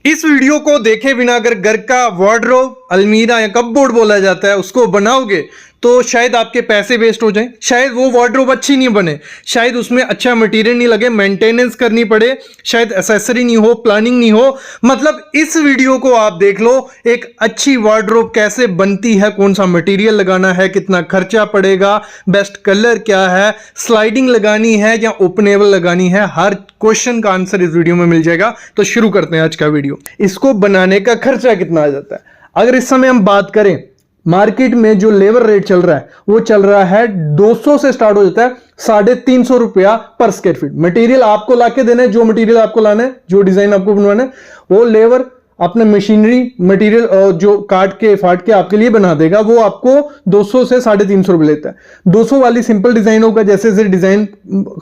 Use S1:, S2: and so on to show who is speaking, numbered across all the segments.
S1: इस वीडियो को देखे बिना अगर घर का वार्डरोब, अलमीरा या कपबोर्ड बोला जाता है उसको बनाओगे तो शायद आपके पैसे वेस्ट हो जाएं, शायद वो वार्डरोब अच्छी नहीं बने, शायद उसमें अच्छा मटेरियल नहीं लगे, मेंटेनेंस करनी पड़े, शायद एक्सेसरी नहीं हो, प्लानिंग नहीं हो। मतलब इस वीडियो को आप देख लो, एक अच्छी वार्डरोब कैसे बनती है, कौन सा मटेरियल लगाना है, कितना खर्चा पड़ेगा, बेस्ट कलर क्या है, स्लाइडिंग लगानी है या ओपनेबल लगानी है, हर क्वेश्चन का आंसर इस वीडियो में मिल जाएगा। तो शुरू करते हैं आज का वीडियो। इसको बनाने का खर्चा कितना आ जाता है? अगर इस समय हम बात करें, मार्केट में जो लेबर रेट चल रहा है वो चल रहा है 200 से स्टार्ट हो जाता है 350 रुपया पर स्क्वायर फीट। मटेरियल आपको लाके देना है, जो मटेरियल आपको लाना है, जो डिजाइन आपको बनवाना है, वो लेबर अपने मशीनरी मटेरियल जो काट के फाट के आपके लिए बना देगा, वो आपको 200 से 350 रुपये लेता है। 200 वाली सिंपल डिजाइन होगा, जैसे जैसे डिजाइन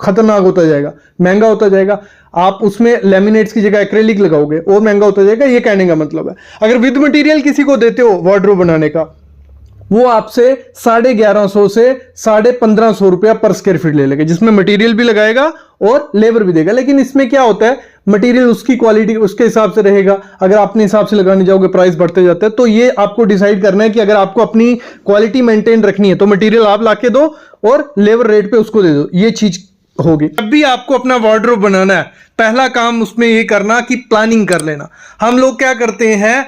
S1: खतरनाक होता जाएगा, महंगा होता जाएगा, आप उसमें लेमिनेट्स की जगह एक्रेलिक लगाओगे और महंगा होता जाएगा। ये कहने का मतलब है, अगर विद मटेरियल किसी को देते हो वार्डरोब बनाने का, वो आपसे 1150 से 1550 रुपया पर स्क्वायर फीट ले लेगा, जिसमें मटेरियल भी लगाएगा और लेबर भी देगा। लेकिन इसमें क्या होता है, मटेरियल उसकी क्वालिटी उसके हिसाब से रहेगा। अगर अपने हिसाब से लगाने जाओगे प्राइस बढ़ते जाता है। तो ये आपको डिसाइड करना है कि अगर आपको अपनी क्वालिटी मेंटेन रखनी है तो मटेरियल आप लाके दो और लेबर रेट पे उसको दे दो। ये चीज होगी। जब भी आपको अपना वार्डरोब बनाना है, पहला काम उसमें ये करना कि प्लानिंग कर लेना। हम लोग क्या करते हैं,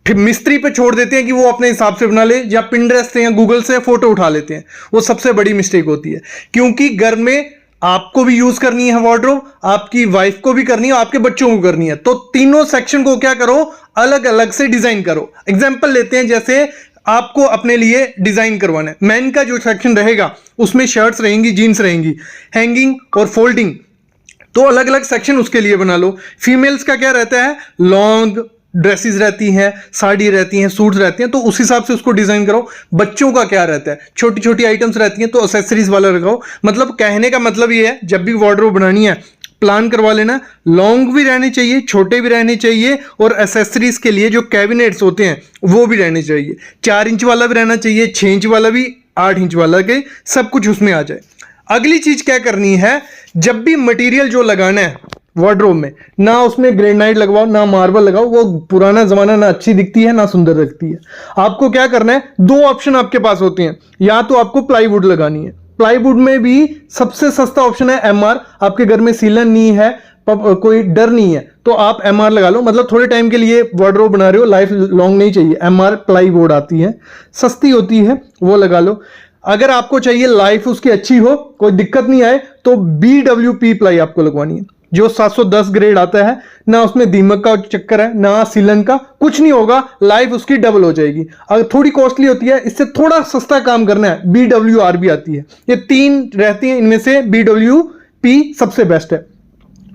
S1: फिर मिस्त्री पे छोड़ देते हैं कि वो अपने हिसाब से बना ले, या पिंटरेस्ट से या गूगल से फोटो उठा लेते हैं। वो सबसे बड़ी मिस्टेक होती है, क्योंकि घर में आपको भी यूज करनी है वार्डरोब, आपकी वाइफ को भी करनी है, आपके बच्चों को करनी है। तो तीनों सेक्शन को क्या करो, अलग अलग से डिजाइन करो। एग्जाम्पल लेते हैं, जैसे आपको अपने लिए डिजाइन करवाना है, मेन का जो सेक्शन रहेगा उसमें शर्ट्स रहेंगी, जीन्स रहेंगी, हैंगिंग और फोल्डिंग, तो अलग अलग सेक्शन उसके लिए बना लो। फीमेल्स का क्या रहता है, लॉन्ग ड्रेसेस रहती हैं, साड़ी रहती हैं, सूट्स रहते हैं, तो उस हिसाब से उसको डिजाइन करो। बच्चों का क्या रहता है, छोटी छोटी आइटम्स रहती हैं, तो एक्सेसरीज वाला लगाओ। मतलब कहने का मतलब ये है, जब भी वार्डरोब बनानी है प्लान करवा लेना। लॉन्ग भी रहने चाहिए, छोटे भी रहने चाहिए, और एक्सेसरीज के लिए जो कैबिनेट्स होते हैं वो भी रहने चाहिए। 4 इंच वाला भी रहना चाहिए, 6 इंच वाला भी, 8 इंच वाला के, सब कुछ उसमें आ जाए। अगली चीज क्या करनी है, जब भी मटेरियल जो लगाना है वार्डरोब में, ना उसमें ग्रेनाइट लगवाओ ना मार्बल लगाओ, वो पुराना जमाना ना अच्छी दिखती है ना सुंदर दिखती है। आपको क्या करना है, 2 ऑप्शन आपके पास होते हैं, या तो आपको प्लाईवुड लगानी है। प्लाईवुड में भी सबसे सस्ता ऑप्शन है एमआर। आपके घर में सीलन नहीं है, कोई डर नहीं है, तो आप एमआर लगा लो। मतलब थोड़े टाइम के लिए वार्डरोब बना रहे हो, लाइफ लॉन्ग नहीं चाहिए। एमआर प्लाईवुड आती है, सस्ती होती है, वो लगा लो। अगर आपको चाहिए लाइफ उसकी अच्छी हो, कोई दिक्कत नहीं आए, तो BWP प्लाई आपको लगवानी है, जो 710 ग्रेड आता है। ना उसमें दीमक का चक्कर है, ना सीलन का, कुछ नहीं होगा, लाइफ उसकी डबल हो जाएगी। अगर थोड़ी कॉस्टली होती है, इससे थोड़ा सस्ता काम करना है, BWR भी आती है। ये 3 रहती हैं, इनमें से BWP सबसे बेस्ट है।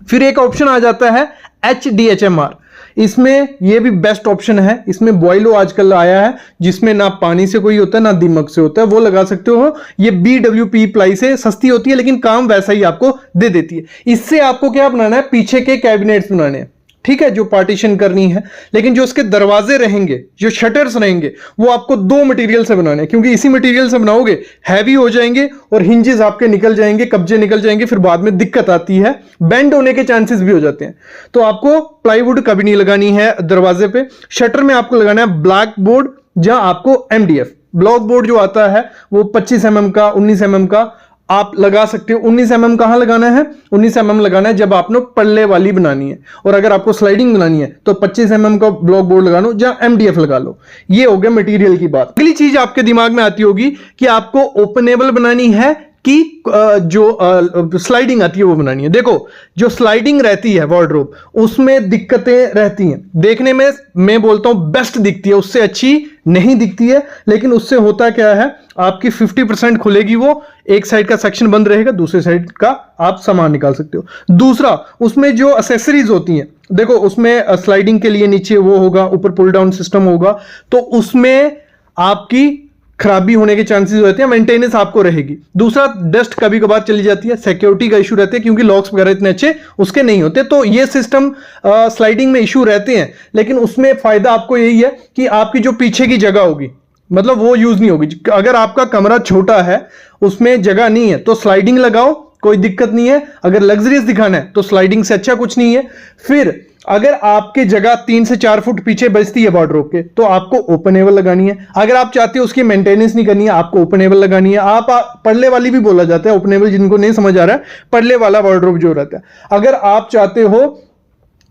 S1: फिर एक ऑप्शन आ जाता है HDHMR। इसमें यह भी बेस्ट ऑप्शन है। इसमें बॉयलो आजकल आया है, जिसमें ना पानी से कोई होता है ना दीमक से होता है, वो लगा सकते हो। ये BWP प्लाई से सस्ती होती है, लेकिन काम वैसा ही आपको दे देती है। इससे आपको क्या बनाना है, पीछे के कैबिनेट्स बनाने हैं, ठीक है, जो पार्टीशन करनी है। लेकिन जो उसके दरवाजे रहेंगे, जो शटर्स रहेंगे, वो आपको 2 मटेरियल से बनाने हैं, क्योंकि इसी मटेरियल से बनाओगे हैवी हो जाएंगे और हिंजेस आपके निकल जाएंगे, कब्जे निकल जाएंगे, फिर बाद में दिक्कत आती है, बेंड होने के चांसेस भी हो जाते हैं। तो आपको प्लाईवुड कभी नहीं लगानी है दरवाजे पे। शटर में आपको लगाना है ब्लैक बोर्ड, जहां आपको MDF ब्लॉक बोर्ड जो आता है वो 25 mm का, 19 mm का आप लगा सकते हो। 19 mm कहां लगाना है, 19 mm लगाना है जब आपने पल्ले वाली बनानी है, और अगर आपको स्लाइडिंग बनानी है तो 25 mm का ब्लॉक बोर्ड लगा लो, जहां MDF लगा लो। ये हो गया मटेरियल की बात। अगली चीज आपके दिमाग में आती होगी कि आपको ओपनेबल बनानी है कि जो स्लाइडिंग आती है वो बनानी है। देखो, जो स्लाइडिंग रहती है वार्डरोब, उसमें दिक्कतें रहती हैं। देखने में मैं बोलता हूं बेस्ट दिखती है, उससे अच्छी नहीं दिखती है। लेकिन उससे होता क्या है, आपकी 50% खुलेगी, वो एक साइड का सेक्शन बंद रहेगा, दूसरे साइड का आप सामान निकाल सकते हो। दूसरा, उसमें जो एक्सेसरीज होती हैं, देखो उसमें स्लाइडिंग के लिए नीचे वो होगा, ऊपर पुल डाउन सिस्टम होगा, तो उसमें आपकी खराबी होने के चांसेस रहते हैं, मेंटेनेंस आपको रहेगी। दूसरा, डस्ट कभी कभार चली जाती है, सिक्योरिटी का इशू रहते हैं, क्योंकि लॉक्स वगैरह इतने अच्छे उसके नहीं होते। तो ये सिस्टम स्लाइडिंग में इशू रहते हैं, लेकिन उसमें फायदा आपको यही है कि आपकी जो पीछे की जगह होगी, मतलब वो यूज नहीं होगी। अगर आपका कमरा छोटा है, उसमें जगह नहीं है, तो स्लाइडिंग लगाओ, कोई दिक्कत नहीं है। अगर लग्जरियस दिखाना है तो स्लाइडिंग से अच्छा कुछ नहीं है। फिर अगर आपके जगह 3 से 4 फुट पीछे बचती है वार्डरोब के, तो आपको ओपनेबल लगानी है। अगर आप चाहते हो उसकी मेंटेनेंस नहीं करनी है, आपको ओपनेबल लगानी है। आप पल्ले वाली भी बोला जाता है, ओपनेबल जिनको नहीं समझ आ रहा है, पल्ले वाला वार्डरोब जो रहता है। अगर आप चाहते हो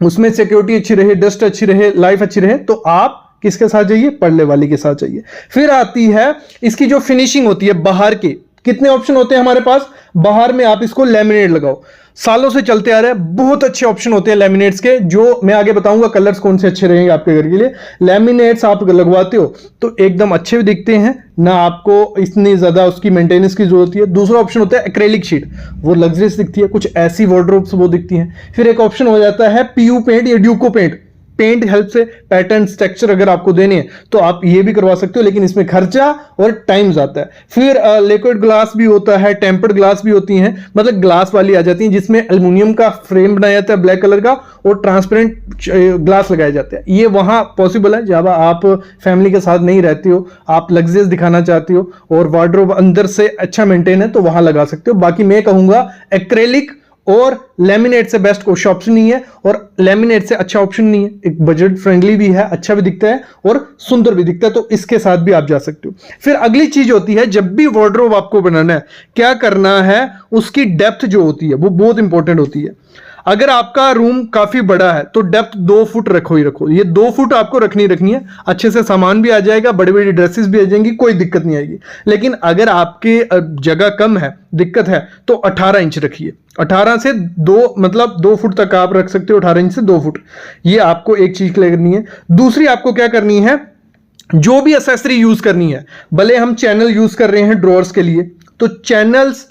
S1: उसमें सिक्योरिटी अच्छी रहे, डस्ट अच्छी रहे, लाइफ अच्छी रहे, तो आप किसके साथ जाइए? पल्ले वाली के साथ जाइए। फिर आती है इसकी जो फिनिशिंग होती है बाहर की। कितने ऑप्शन होते हैं हमारे पास? बाहर में आप इसको लैमिनेट लगाओ, सालों से चलते आ रहे हैं, बहुत अच्छे ऑप्शन होते हैं लैमिनेट्स के, जो मैं आगे बताऊंगा कलर्स कौन से अच्छे रहेंगे आपके घर के लिए। लैमिनेट्स आप लगवाते हो तो एकदम अच्छे भी दिखते हैं, ना आपको इतनी ज्यादा उसकी मेंटेनेंस की जरूरत है। दूसरा ऑप्शन होता है एक्रेलिक शीट, वो लग्जरियस दिखती है, कुछ ऐसी वार्डरोब्स वो दिखती हैं। फिर एक ऑप्शन हो जाता है पीयू पेंट या ड्यूको पेंट। पेंट हेल्प से पैटर्न टेक्सचर अगर आपको देने हैं तो आप ये भी करवा सकते हो, लेकिन इसमें खर्चा और टाइम जाता है। फिर लिक्विड ग्लास भी होता है, टेम्पर्ड ग्लास भी होती हैं, मतलब ग्लास वाली आ जाती हैं जिसमें एल्युमिनियम का फ्रेम बनाया जाता है ब्लैक कलर का, और ट्रांसपेरेंट ग्लास लगाए जाते हैं। ये वहां पॉसिबल है जब आप फैमिली के साथ नहीं रहते हो, आप लग्जरियस दिखाना चाहते हो और वार्डरोब अंदर से अच्छा मेंटेन है, तो वहां लगा सकते हो। बाकी मैं कहूंगा एक्रेलिक और लेमिनेट से बेस्ट कोई ऑप्शन नहीं है, और लेमिनेट से अच्छा ऑप्शन नहीं है। एक बजट फ्रेंडली भी है, अच्छा भी दिखता है और सुंदर भी दिखता है, तो इसके साथ भी आप जा सकते हो। फिर अगली चीज होती है, जब भी वार्डरोब आपको बनाना है, क्या करना है? उसकी डेप्थ जो होती है वो बहुत इंपॉर्टेंट होती है। अगर आपका रूम काफी बड़ा है तो डेप्थ 2 फुट रखो ही रखो, ये 2 फुट आपको रखनी है। अच्छे से सामान भी आ जाएगा, बड़ी बड़ी ड्रेसेस भी आ जाएंगी, कोई दिक्कत नहीं आएगी। लेकिन अगर आपके जगह कम है, दिक्कत है, तो 18 इंच रखिए। 18 से 2 मतलब 2 फुट तक आप रख सकते हो, 18 इंच से 2 फुट। ये आपको एक चीज करनी है। दूसरी आपको क्या करनी है? जो भी एसेसरी यूज करनी है, भले हम चैनल यूज कर रहे हैं ड्रॉर्स के लिए, तो चैनल्स,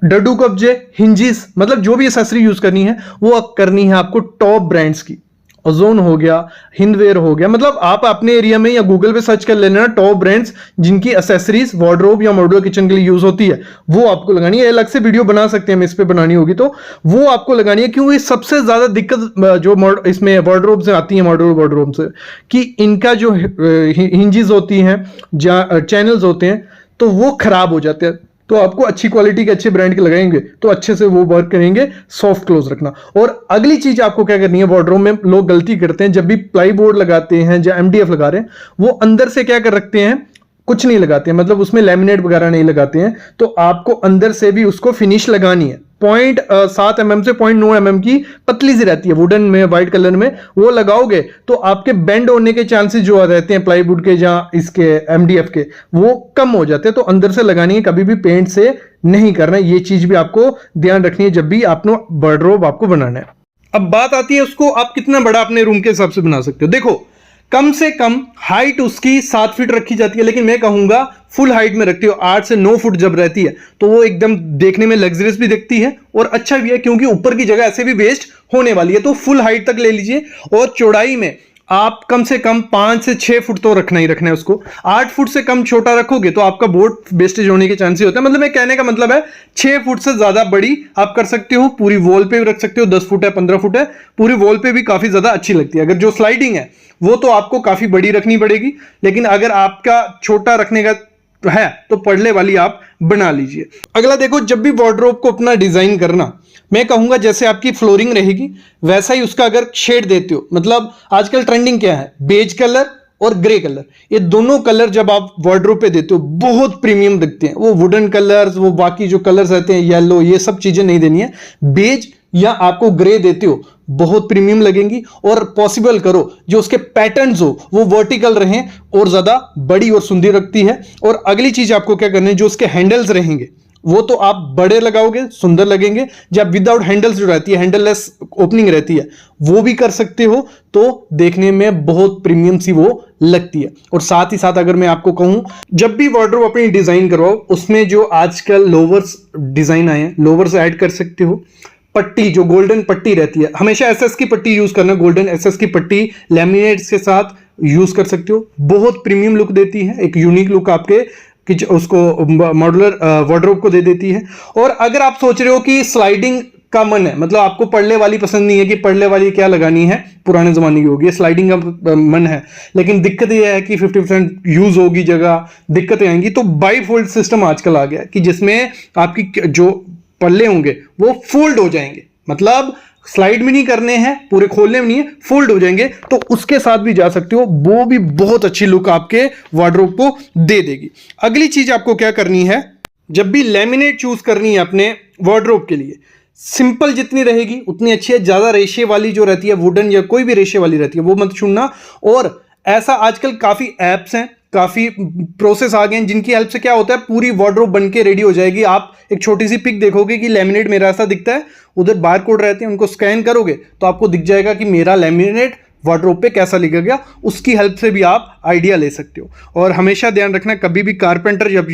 S1: डडू कब्जे, हिंजिस, मतलब जो भी एसेसरी यूज करनी है वो करनी है आपको टॉप ब्रांड्स की। ओजोन हो गया, हिंदवेयर हो गया, मतलब आप अपने एरिया में या गूगल पे सर्च कर लेना टॉप ब्रांड्स जिनकी एसेसरीज वार्डरोब या मॉड्यूलर किचन के लिए यूज होती है, वो आपको लगानी है। अलग से वीडियो बना सकते हैं हम इस पे, बनानी होगी तो वो आपको लगानी है। क्योंकि सबसे ज्यादा दिक्कत जो इसमें वार्डरोब से आती है, मॉड्यूलर वार्डरोब से, कि इनका जो हिंजिस होती हैं, चैनल्स होते हैं, तो वो खराब हो जाते हैं। तो आपको अच्छी क्वालिटी के अच्छे ब्रांड के लगाएंगे तो अच्छे से वो वर्क करेंगे। सॉफ्ट क्लोज रखना। और अगली चीज आपको क्या करनी है, वार्डरोब में लोग गलती करते हैं, जब भी प्लाई बोर्ड लगाते हैं या MDF लगा रहे हैं, वो अंदर से क्या कर रखते हैं, कुछ नहीं लगाते हैं, मतलब उसमें लैमिनेट वगैरह नहीं लगाते हैं। तो आपको अंदर से भी उसको फिनिश लगानी है। 0.7 mm से 0.9 mm की पतली सी रहती है, वुडन में, व्हाइट कलर में, वो लगाओगे तो आपके बेंड होने के चांसेस जो रहते हैं प्लाईवुड के या इसके MDF के, वो कम हो जाते हैं। तो अंदर से लगानी है, कभी भी पेंट से नहीं करना है। ये चीज भी आपको ध्यान रखनी है जब भी आपने वार्डरोब आपको बनाना है। अब बात आती है उसको आप कितना बड़ा अपने रूम के हिसाब से बना सकते हो। देखो, कम से कम हाइट उसकी 7 फीट रखी जाती है, लेकिन मैं कहूंगा फुल हाइट में रखती हो। 8 से 9 फुट जब रहती है तो वो एकदम देखने में लग्जरियस भी दिखती है और अच्छा भी है, क्योंकि ऊपर की जगह ऐसे भी वेस्ट होने वाली है। तो फुल हाइट तक ले लीजिए। और चौड़ाई में आप कम से कम 5 से 6 फुट तो रखना ही रखना है उसको। 8 फुट से कम छोटा रखोगे तो आपका बोर्ड वेस्टेज होने के चांसेस होते हैं। मतलब मैं कहने का मतलब है 6 फुट से ज्यादा बड़ी आप कर सकते हो। पूरी वॉल पे भी रख सकते हो, 10 फुट है, 15 फुट है, पूरी वॉल पे भी काफी ज्यादा अच्छी लगती है। अगर जो स्लाइडिंग है वो तो आपको काफी बड़ी रखनी पड़ेगी, लेकिन अगर आपका छोटा रखने का है तो पड़ले वाली आप बना लीजिए। अगला देखो, जब भी वार्डरोब को अपना डिजाइन करना, मैं कहूंगा जैसे आपकी फ्लोरिंग रहेगी वैसा ही उसका अगर शेड देते हो, मतलब आजकल ट्रेंडिंग क्या है, बेज कलर और ग्रे कलर, ये दोनों कलर जब आप वार्डरोब पे देते हो बहुत प्रीमियम दिखते हैं। वो वुडन कलर्स, वो बाकी जो कलर्स रहते हैं, येलो, ये सब चीजें नहीं देनी है। बेज या आपको ग्रे देते हो बहुत प्रीमियम लगेंगी। और पॉसिबल करो जो उसके पैटर्न्स हो वो वर्टिकल रहें और ज्यादा बड़ी और सुंदर लगती है। और अगली चीज आपको क्या करनी है, जो उसके हैंडल्स रहेंगे वो तो आप बड़े लगाओगे, सुंदर लगेंगे। जब विदाउट हैंडल्स जो रहती है, हैंडललेस ओपनिंग रहती है, वो भी कर सकते हो, तो देखने में बहुत प्रीमियम सी वो लगती है। और साथ ही साथ अगर मैं आपको कहूं, जब भी वार्डरोब अपनी डिजाइन करवाओ, उसमें जो आजकल लोवर्स डिजाइन आए हैं, लोवर्स ऐड कर सकते हो। पट्टी, जो गोल्डन पट्टी रहती है, हमेशा SS की पट्टी यूज करना, गोल्डन SS की पट्टी लैमिनेट्स के साथ यूज कर सकते हो। बहुत प्रीमियम लुक देती है, एक यूनिक लुक आपके उसको मॉड्यूलर वार्डरोब को दे देती है। और अगर आप सोच रहे हो कि स्लाइडिंग का मन है, मतलब आपको पड़ले वाली पसंद नहीं है कि पड़ले वाली क्या लगानी है, पुराने जमाने की होगी, स्लाइडिंग का मन है, लेकिन दिक्कत यह है कि 50% यूज होगी जगह, दिक्कतें आएंगी, तो बाई फोल्ड सिस्टम आजकल आ गया कि जिसमें आपकी जो पल्ले होंगे वो फोल्ड हो जाएंगे। मतलब स्लाइड भी नहीं करने हैं, पूरे खोलने में नहीं है, फोल्ड हो जाएंगे, तो उसके साथ भी जा सकते हो, वो भी बहुत अच्छी लुक आपके वार्डरोब को दे देगी। अगली चीज आपको क्या करनी है, जब भी लैमिनेट चूज करनी है अपने वार्डरोब के लिए, सिंपल जितनी रहेगी उतनी अच्छी है। ज्यादा रेशे वाली जो रहती है, वुडन या कोई भी रेशे वाली रहती है, वो मत चुनना। और ऐसा आजकल काफी एप्स हैं, काफी प्रोसेस आ गए हैं, जिनकी हेल्प से क्या होता है, पूरी वार्डरोब बन के रेडी हो जाएगी। आप एक छोटी सी पिक देखोगे कि लैमिनेट मेरा ऐसा दिखता है, उधर बार कोड रहते हैं, उनको स्कैन करोगे तो आपको दिख जाएगा कि मेरा लैमिनेट वार्डरोब पे कैसा लिखेगा। उसकी हेल्प से भी आप आइडिया ले सकते हो। और हमेशा ध्यान रखना, कभी भी कारपेंटर जब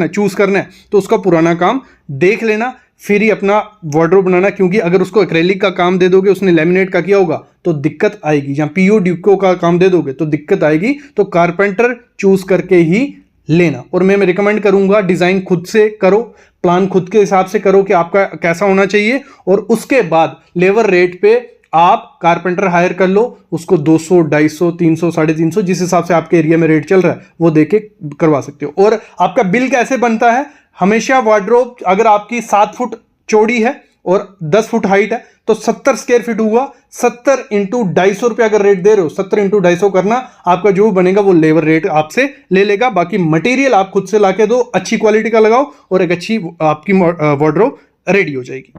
S1: चूज करना है तो उसका पुराना काम देख लेना, फिर ही अपना वार्डरोब बनाना। क्योंकि अगर उसको एक्रेलिक का काम दे दोगे, उसने लैमिनेट का किया होगा तो दिक्कत आएगी, या पीओ ड्यूको का काम दे दोगे तो दिक्कत आएगी। तो कारपेंटर चूज करके ही लेना। और मैं रिकमेंड करूंगा डिजाइन खुद से करो, प्लान खुद के हिसाब से करो कि आपका कैसा होना चाहिए, और उसके बाद लेबर रेट पे आप कारपेंटर हायर कर लो, उसको 200, 250, 300, 350 जिस हिसाब से आपके एरिया में रेट चल रहा है वो देके करवा सकते हो। और आपका बिल कैसे बनता है, हमेशा वार्डरोब अगर आपकी 7 फुट चौड़ी है और 10 फुट हाइट है तो 70 स्क्वायर फीट हुआ, 70 इंटू 250 रुपये अगर रेट दे रहे हो, 70 इंटू 250 करना, आपका जो बनेगा वो लेबर रेट आपसे ले लेगा। बाकी मटेरियल आप खुद से लाके दो, अच्छी क्वालिटी का लगाओ और एक अच्छी आपकी वार्डरोब रेडी हो जाएगी।